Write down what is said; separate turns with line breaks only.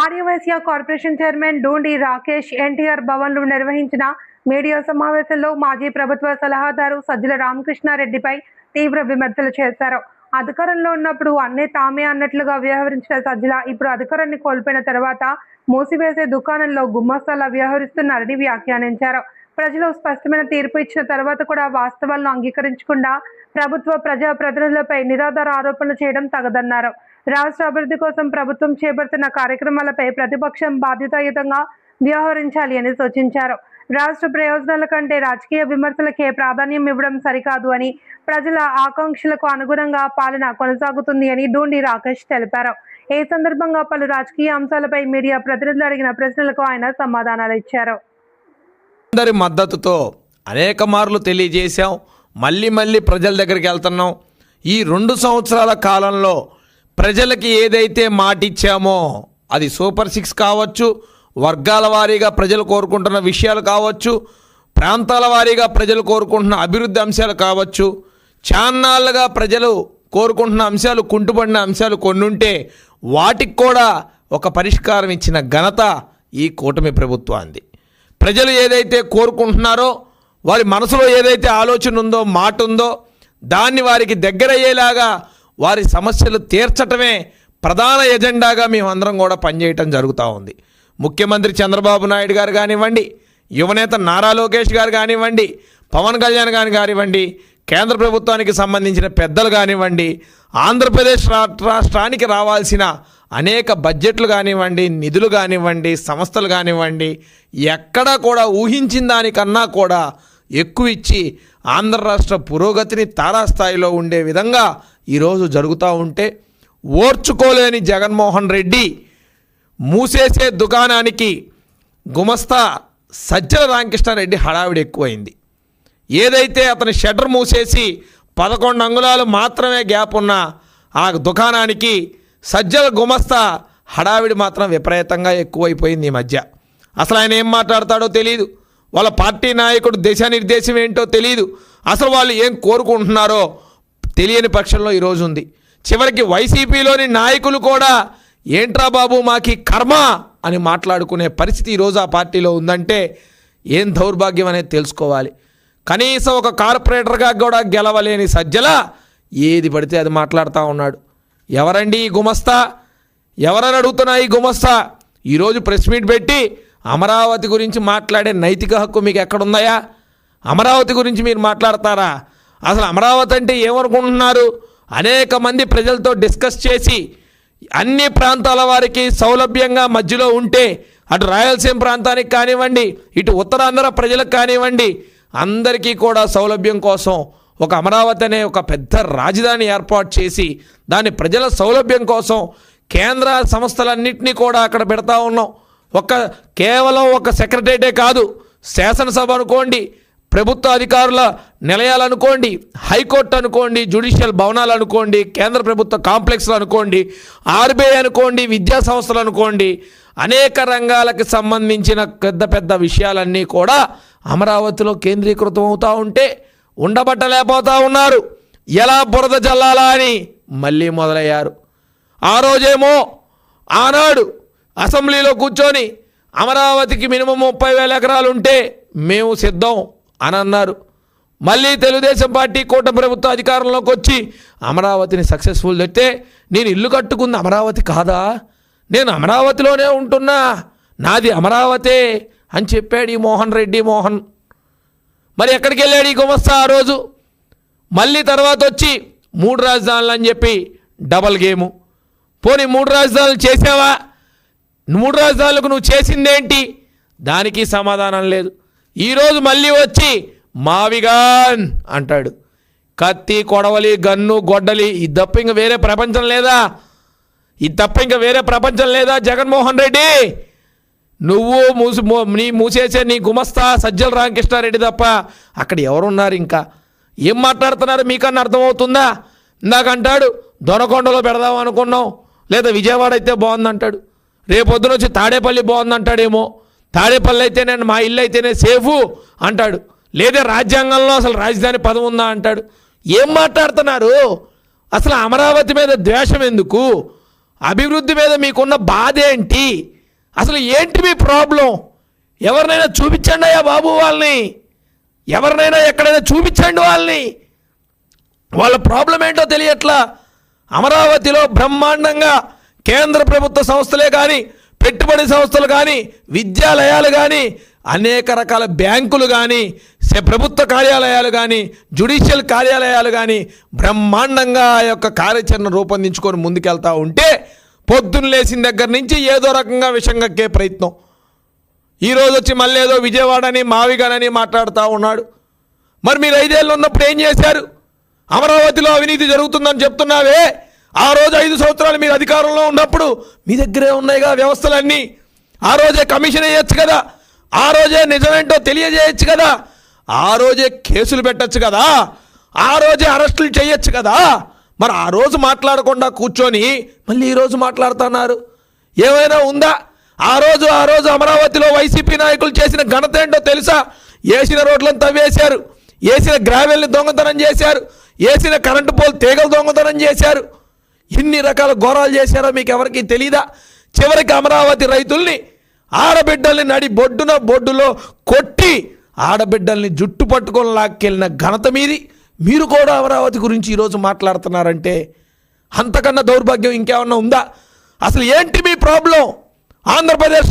Aryavysya corporation chairman Dhoondi Rakesh NTR భవన్లో నిర్వహించిన media సమావేశంలో మాజీ ప్రభుత్వ సలహాదారు సజ్జల రామకృష్ణారెడ్డిపై తీవ్ర విమర్శలు చేశారు. అధికారంలో ఉన్నప్పుడు అన్నీ తామే అన్నట్లుగా వ్యవహరించిన సజ్జల ఇప్పుడు అధికారాన్ని కోల్పోయిన తర్వాత మూసివేసే దుకాణంలో గుమ్మస్తాలా వ్యవహరిస్తున్నారని వ్యాఖ్యానించారు. ప్రజలు స్పష్టమైన తీర్పు ఇచ్చిన తర్వాత కూడా వాస్తవాలను అంగీకరించకుండా ప్రభుత్వ ప్రజా ప్రతినిధులపై నిరాధార ఆరోపణలు చేయడం తగదన్నారు. రాష్ట్ర అభివృద్ధి కోసం ప్రభుత్వం చేపడుతున్న కార్యక్రమాలపై ప్రతిపక్షం బాధ్యతాయుతంగా వ్యవహరించాలి అని సూచించారు. రాష్ట్ర ప్రయోజనాల కంటే రాజకీయ విమర్శలకే ప్రాధాన్యం ఇవ్వడం సరికాదు అని, ప్రజల ఆకాంక్షలకు అనుగుణంగా పాలన కొనసాగుతుంది అని డూండి రాకేష్ తెలిపారు. ఈ సందర్భంగా పలు రాజకీయ అంశాలపై మీడియా ప్రతినిధులు అడిగిన ప్రశ్నలకు ఆయన సమాధానాలు ఇచ్చారు.
అందరి మద్దతుతో అనేక మార్లు తెలియజేశాం, మళ్ళీ ప్రజల దగ్గరికి వెళ్తున్నాం. ఈ 2 సంవత్సరాల కాలంలో ప్రజలకి ఏదైతే మాటిచ్చామో అది సూపర్ 6 కావచ్చు, వర్గాల వారీగా ప్రజలు కోరుకుంటున్న విషయాలు కావచ్చు, ప్రాంతాల వారీగా ప్రజలు కోరుకుంటున్న అభివృద్ధి అంశాలు కావచ్చు, చాన్నాళ్ళుగా ప్రజలు కోరుకుంటున్న అంశాలు, కుంటుపడిన అంశాలు కొన్ని ఉంటే వాటికి కూడా ఒక పరిష్కారం ఇచ్చిన ఘనత ఈ కూటమి ప్రభుత్వానికి. ప్రజలు ఏదైతే కోరుకుంటున్నారో, వారి మనసులో ఏదైతే ఆలోచన ఉందో, మాట ఉందో, దాన్ని వారికి దగ్గరయ్యేలాగా వారి సమస్యలు తీర్చటమే ప్రధాన ఎజెండాగా మేమందరం కూడా పనిచేయటం జరుగుతూ ఉంది. ముఖ్యమంత్రి చంద్రబాబు నాయుడు గారు కానివ్వండి, యువనేత నారా లోకేష్ గారు కానివ్వండి, పవన్ కళ్యాణ్ గారు కానివ్వండి, కేంద్ర ప్రభుత్వానికి సంబంధించిన పెద్దలు కానివ్వండి, ఆంధ్రప్రదేశ్ రాష్ట్రానికి రావాల్సిన అనేక బడ్జెట్లు కానివ్వండి, నిధులు కానివ్వండి, సంస్థలు కానివ్వండి, ఎక్కడా కూడా ఊహించిన దానికన్నా కూడా ఎక్కువ ఇచ్చి ఆంధ్ర రాష్ట్ర పురోగతిని తారాస్థాయిలో ఉండే విధంగా ఈరోజు జరుగుతూ ఉంటే ఓర్చుకోలేని జగన్మోహన్ రెడ్డి మూసేసే దుకాణానికి గుమస్తా సజ్జల రామకృష్ణారెడ్డి హడావిడి ఎక్కువైంది. ఏదైతే అతని షట్టర్ మూసేసి 11 అంగుళాలు మాత్రమే గ్యాప్ ఉన్న ఆ దుకాణానికి సజ్జల గుమస్తా హడావిడి మాత్రం విపరీతంగా ఎక్కువైపోయింది ఈ మధ్య. అసలు ఆయన ఏం మాట్లాడతాడో తెలియదు, వాళ్ళ పార్టీ నాయకుడు దిశానిర్దేశం ఏంటో తెలియదు, అసలు వాళ్ళు ఏం కోరుకుంటున్నారో తెలియని పక్షంలో ఈరోజు ఉంది. చివరికి వైసీపీలోని నాయకులు కూడా ఏంట్రా బాబు మాకి కర్మ అని మాట్లాడుకునే పరిస్థితి ఈరోజు ఆ పార్టీలో ఉందంటే ఏం దౌర్భాగ్యం అనేది తెలుసుకోవాలి. కనీసం ఒక కార్పొరేటర్గా కూడా గెలవలేని సజ్జల ఏది పడితే అది మాట్లాడుతూ ఉన్నాడు. ఎవరండి ఈ గుమస్తా, ఎవరని అడుగుతున్నా ఈ గుమస్తా? ఈరోజు ప్రెస్ మీట్ పెట్టి అమరావతి గురించి మాట్లాడే నైతిక హక్కు మీకు ఎక్కడుందయా? అమరావతి గురించి మీరు మాట్లాడతారా? అసలు అమరావతి అంటే ఏమనుకుంటున్నారు? అనేక మంది ప్రజలతో డిస్కస్ చేసి అన్ని ప్రాంతాల వారికి సౌలభ్యంగా మధ్యలో ఉంటే, అటు రాయలసీమ ప్రాంతానికి కానివ్వండి, ఇటు ఉత్తరాంధ్ర ప్రజలకు కానివ్వండి, అందరికీ కూడా సౌలభ్యం కోసం ఒక అమరావతి అనే ఒక పెద్ద రాజధాని ఏర్పాటు చేసి దాని ప్రజల సౌలభ్యం కోసం కేంద్ర సంస్థలన్నింటినీ కూడా అక్కడ పెడతా ఉన్నాం. కేవలం ఒక సెక్రటరేటే కాదు, శాసనసభ అనుకోండి, ప్రభుత్వ అధికారుల నిలయాలు అనుకోండి, హైకోర్టు అనుకోండి, జ్యుడిషియల్ భవనాలు అనుకోండి, కేంద్ర ప్రభుత్వ కాంప్లెక్స్లు అనుకోండి, ఆర్బీఐ అనుకోండి, విద్యా సంస్థలు అనుకోండి, అనేక రంగాలకు సంబంధించిన పెద్ద విషయాలన్నీ కూడా అమరావతిలో కేంద్రీకృతం అవుతూ ఉంటే ఉండబట్టలేకపోతూ ఉన్నారు. ఎలా బురద జల్లాలా అని మళ్ళీ మొదలయ్యారు. ఆ రోజేమో ఆనాడు అసెంబ్లీలో కూర్చొని అమరావతికి మినిమం 30,000 ఎకరాలు ఉంటే మేము సిద్ధం అని అన్నారు. మళ్ళీ తెలుగుదేశం పార్టీ కూటమి ప్రభుత్వ అధికారంలోకి వచ్చి అమరావతిని సక్సెస్ఫుల్ తెస్తే నేను ఇల్లు కట్టుకుంది అమరావతి కాదా, నేను అమరావతిలోనే ఉంటున్నా, నాది అమరావతే అని చెప్పాడు ఈ మోహన్ రెడ్డి. మరి ఎక్కడికి వెళ్ళాడు ఈ గుమస్తా ఆ రోజు? మళ్ళీ తర్వాత వచ్చి 3 రాజధానులు అని చెప్పి డబల్ గేము. పోనీ 3 రాజధానులు చేసావా? 3 రాజధానులకు నువ్వు చేసిందేంటి? దానికి సమాధానం లేదు. ఈరోజు మళ్ళీ వచ్చి మావిగాన్ అంటాడు. కత్తి, కొడవలి, గన్ను, గొడ్డలి, ఇది తప్ప ఇంకా వేరే ప్రపంచం లేదా? జగన్మోహన్ రెడ్డి, నువ్వు మూసేసే నీ గుమస్తా సజ్జల రామకృష్ణారెడ్డి తప్ప అక్కడ ఎవరున్నారు? ఇంకా ఏం మాట్లాడుతున్నారు మీకన్నా అర్థమవుతుందా? ఇందాకంటాడు దొనకొండలో పెడదాం అనుకున్నాం, లేదా విజయవాడ అయితే బాగుందంటాడు, రేపొద్దున వచ్చి తాడేపల్లి బాగుందంటాడేమో, తాడేపల్లి అయితే నేను మా ఇల్లు అయితేనే సేఫు అంటాడు, లేదా రాజ్యాంగంలో అసలు రాజధాని పదం ఉందా అంటాడు. ఏం మాట్లాడుతున్నారు? అసలు అమరావతి మీద ద్వేషం ఎందుకు? అభివృద్ధి మీద మీకున్న బాధ ఏంటి? అసలు ఏంటి మీ ప్రాబ్లం? ఎవరినైనా చూపించండి అయ్యా బాబు వాళ్ళని, ఎవరినైనా ఎక్కడైనా చూపించండి వాళ్ళని. వాళ్ళ ప్రాబ్లం ఏంటో తెలియట్లా. అమరావతిలో బ్రహ్మాండంగా కేంద్ర ప్రభుత్వ సంస్థలే కానీ, పెట్టుబడి సంస్థలు కానీ, విద్యాలయాలు కానీ, అనేక రకాల బ్యాంకులు కానీ, ప్రభుత్వ కార్యాలయాలు కానీ, జ్యుడిషియల్ కార్యాలయాలు కానీ బ్రహ్మాండంగా ఆ యొక్క కార్యాచరణ రూపొందించుకొని ముందుకెళ్తూ ఉంటే పొద్దున్న లేచిన దగ్గర నుంచి ఏదో రకంగా విషం కక్కే ప్రయత్నం. ఈరోజు వచ్చి మళ్ళీ ఏదో విజయవాడని మావిగానని మాట్లాడుతూ ఉన్నాడు. మరి మీరు 5 ఏళ్ళు ఉన్నప్పుడు ఏం చేశారు? అమరావతిలో అవినీతి జరుగుతుందని చెప్తున్నావే, ఆ రోజు 5 సంవత్సరాలు మీరు అధికారంలో ఉన్నప్పుడు మీ దగ్గరే ఉన్నాయిగా వ్యవస్థలన్నీ. ఆ రోజే కమిషన్ వేయచ్చు కదా, ఆ రోజే నిజమేంటో తెలియజేయచ్చు కదా, ఆ రోజే కేసులు పెట్టచ్చు కదా, ఆ రోజే అరెస్టులు చేయొచ్చు కదా. మరి ఆ రోజు మాట్లాడకుండా కూర్చొని మళ్ళీ ఈరోజు మాట్లాడుతున్నారు. ఏమైనా ఉందా? ఆ రోజు అమరావతిలో వైసీపీ నాయకులు చేసిన ఘనత ఏంటో తెలుసా? వేసిన రోడ్లను తవ్వేశారు, వేసిన గ్రావెల్ని దొంగతనం చేశారు, వేసిన కరెంటు పోల్ తీగలు దొంగతనం చేశారు. ఎన్ని రకాల ఘోరాలు చేశారో మీకు ఎవరికి తెలీదా? చివరికి అమరావతి రైతుల్ని, ఆడబిడ్డల్ని నడి బొడ్డులో కొట్టి ఆడబిడ్డల్ని జుట్టు పట్టుకొని లాక్కెళ్ళిన ఘనత మీది. మీరు కూడా అమరావతి గురించి ఈరోజు మాట్లాడుతున్నారంటే అంతకన్నా దౌర్భాగ్యం ఇంకేమన్నా ఉందా? అసలు ఏంటి మీ ప్రాబ్లం? ఆంధ్రప్రదేశ్